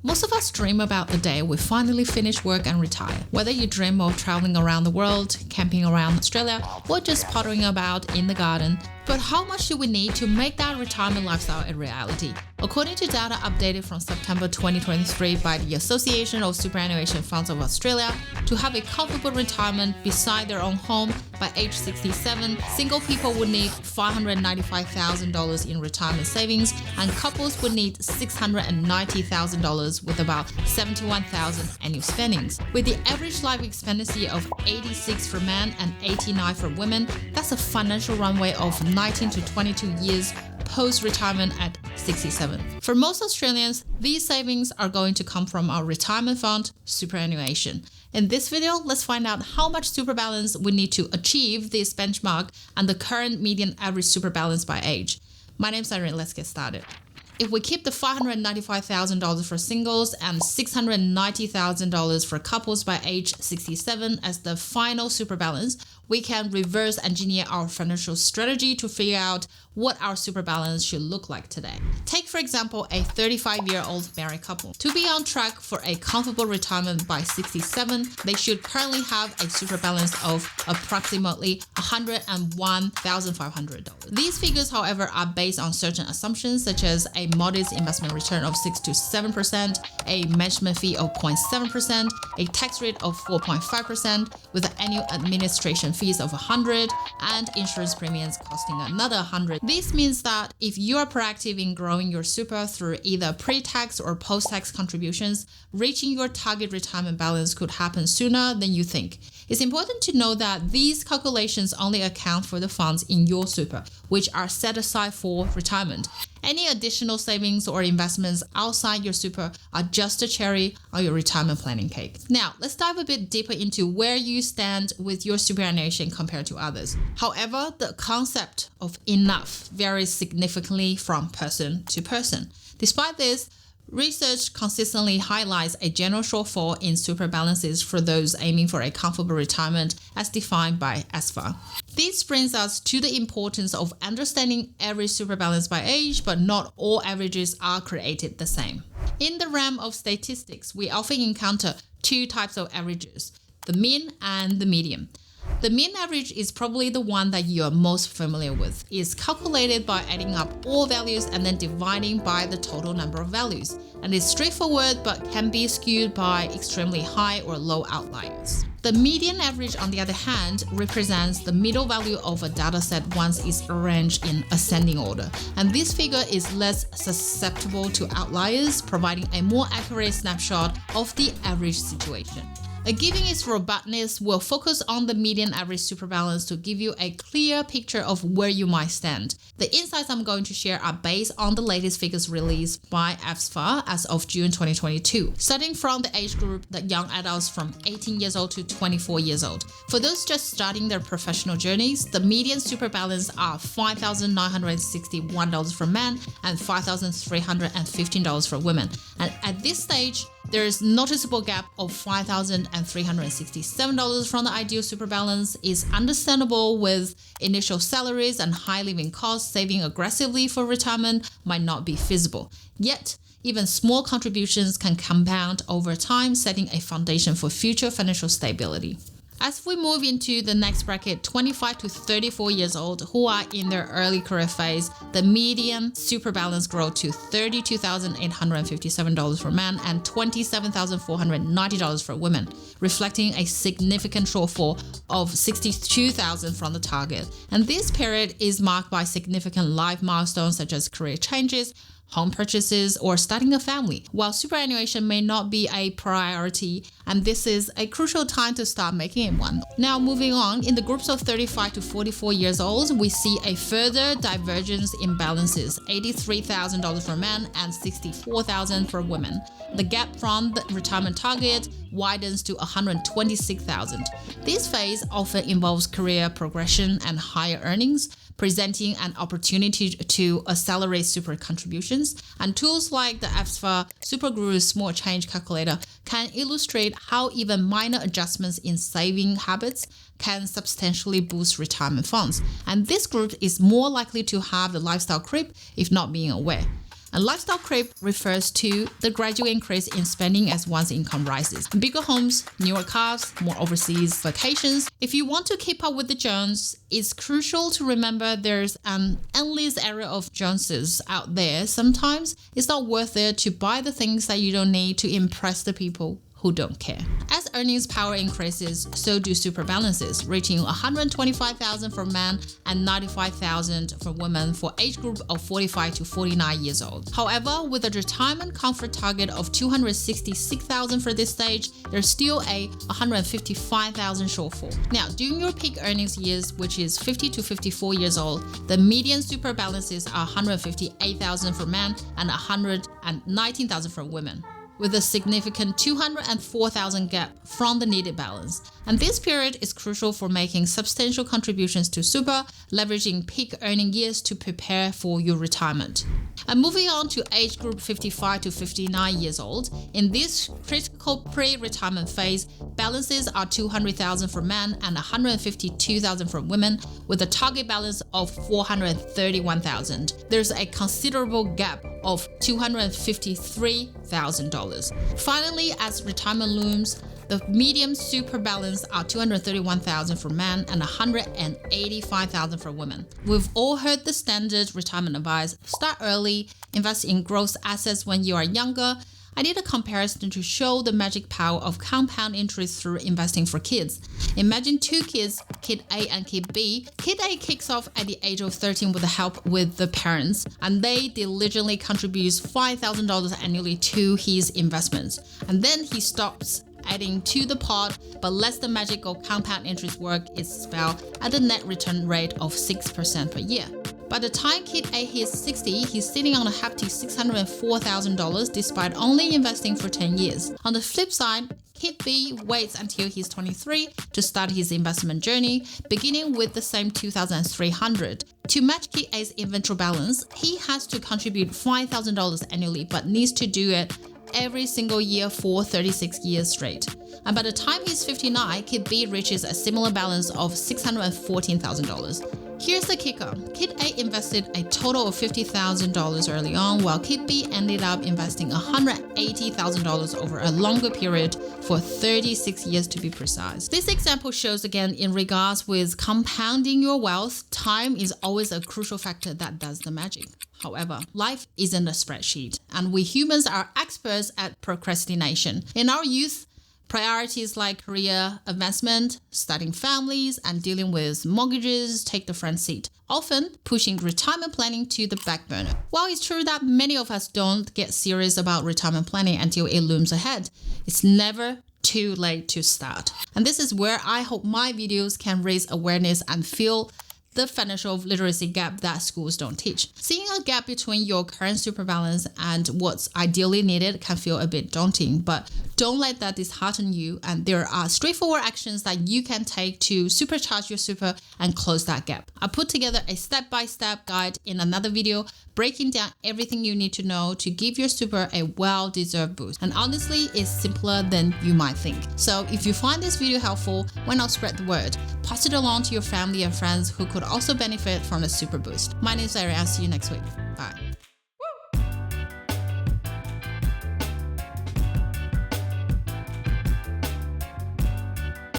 Most of us dream about the day we finally finish work and retire. Whether you dream of traveling around the world, camping around Australia, or just pottering about in the garden. But how much do we need to make that retirement lifestyle a reality? According to data updated from September 2023 by the Association of Superannuation Funds of Australia, to have a comfortable retirement beside their own home by age 67, single people would need $595,000 in retirement savings, and couples would need $690,000 with about $71,000 annual spendings. With the average life expectancy of 86 for men and 89 for women, that's a financial runway of 19 to 22 years post-retirement at 67. For most Australians, these savings are going to come from our retirement fund, superannuation. In this video, let's find out how much super balance we need to achieve this benchmark and the current median average super balance by age. My name's Irene, let's get started. If we keep the $595,000 for singles and $690,000 for couples by age 67 as the final super balance, we can reverse engineer our financial strategy to figure out what our super balance should look like today. Take, for example, a 35-year-old married couple. To be on track for a comfortable retirement by 67, they should currently have a super balance of approximately $101,500. These figures, however, are based on certain assumptions such as a modest investment return of 6 to 7%, a management fee of 0.7%, a tax rate of 4.5% with an annual administration fees of $100 and insurance premiums costing another $100. This means that if you are proactive in growing your super through either pre-tax or post-tax contributions, reaching your target retirement balance could happen sooner than you think. It's important to know that these calculations only account for the funds in your super, which are set aside for retirement. Any additional savings or investments outside your super are just a cherry on your retirement planning cake. Now, let's dive a bit deeper into where you stand with your superannuation compared to others. However, the concept of enough varies significantly from person to person. Despite this, research consistently highlights a general shortfall in super balances for those aiming for a comfortable retirement as defined by ASFA. This brings us to the importance of understanding average super balance by age, but not all averages are created the same. In the realm of statistics, we often encounter two types of averages, the mean and the median. The mean average is probably the one that you are most familiar with. It's calculated by adding up all values and then dividing by the total number of values. And it's straightforward but can be skewed by extremely high or low outliers. The median average, on the other hand, represents the middle value of a dataset once it's arranged in ascending order. And this figure is less susceptible to outliers, providing a more accurate snapshot of the average situation. Giving its robustness, we'll focus on the median average super balance to give you a clear picture of where you might stand. The insights I'm going to share are based on the latest figures released by ASFA as of June 2022, starting from the age group that young adults from 18 years old to 24 years old. For those just starting their professional journeys, the median super balance are $5,961 for men and $5,315 for women. And at this stage, there is noticeable gap of $5,367 from the ideal super balance. Is understandable with initial salaries and high living costs. Saving aggressively for retirement might not be feasible. Yet, even small contributions can compound over time, setting a foundation for future financial stability. As we move into the next bracket, 25 to 34 years old who are in their early career phase, the median super balance grows to $32,857 for men and $27,490 for women, reflecting a significant shortfall of $62,000 from the target. And this period is marked by significant life milestones such as career changes, home purchases, or starting a family. While superannuation may not be a priority, and this is a crucial time to start making it one. Now moving on, in the groups of 35 to 44 years old, we see a further divergence in balances, $83,000 for men and $64,000 for women. The gap from the retirement target widens to $126,000. This phase often involves career progression and higher earnings, presenting an opportunity to accelerate super contributions, and tools like the ASFA Super Guru Small Change Calculator can illustrate how even minor adjustments in saving habits can substantially boost retirement funds. And this group is more likely to have the lifestyle creep if not being aware. And lifestyle creep refers to the gradual increase in spending as one's income rises. Bigger homes, newer cars, more overseas vacations. If you want to keep up with the Jones, it's crucial to remember there's an endless area of Joneses out there. Sometimes it's not worth it to buy the things that you don't need to impress the people who don't care. As earnings power increases, so do super balances, reaching 125,000 for men and 95,000 for women for age group of 45 to 49 years old. However, with a retirement comfort target of 266,000 for this stage, there's still a 155,000 shortfall. Now, during your peak earnings years, which is 50 to 54 years old, the median super balances are 158,000 for men and 119,000 for women, with a significant 204,000 gap from the needed balance. And this period is crucial for making substantial contributions to super, leveraging peak earning years to prepare for your retirement. And moving on to age group 55 to 59 years old, in this critical pre-retirement phase, balances are 200,000 for men and 152,000 for women, with a target balance of 431,000. There's a considerable gap of $253,000. Finally, as retirement looms, the medium super balance are 231,000 for men and 185,000 for women. We've all heard the standard retirement advice: start early, invest in growth assets when you are younger. I did a comparison to show the magic power of compound interest through investing for kids. Imagine two kids, Kid A and Kid B. Kid A kicks off at the age of 13 with the help with the parents, and they diligently contributes $5,000 annually to his investments. And then he stops adding to the pot, but lets the magical compound interest work its spell at a net return rate of 6% per year. By the time Kid A hits 60, he's sitting on a hefty $604,000 despite only investing for 10 years. On the flip side, Kid B waits until he's 23 to start his investment journey, beginning with the same $2,300. To match Kid A's inventory balance, he has to contribute $5,000 annually, but needs to do it every single year for 36 years straight. And by the time he's 59, Kid B reaches a similar balance of $614,000. Here's the kicker. Kid A invested a total of $50,000 early on, while Kid B ended up investing $180,000 over a longer period for 36 years to be precise. This example shows again in regards with compounding your wealth, time is always a crucial factor that does the magic. However, life isn't a spreadsheet, and we humans are experts at procrastination. In our youth, priorities like career advancement, starting families, and dealing with mortgages take the front seat, often pushing retirement planning to the back burner. While it's true that many of us don't get serious about retirement planning until it looms ahead, it's never too late to start. And this is where I hope my videos can raise awareness and fill the financial literacy gap that schools don't teach. Seeing a gap between your current super balance and what's ideally needed can feel a bit daunting, but don't let that dishearten you, and there are straightforward actions that you can take to supercharge your super and close that gap. I put together a step-by-step guide in another video breaking down everything you need to know to give your super a well-deserved boost. And honestly, it's simpler than you might think. So if you find this video helpful, why not spread the word? Pass it along to your family and friends who could also benefit from the super boost. My name is Irene. I'll see you next week.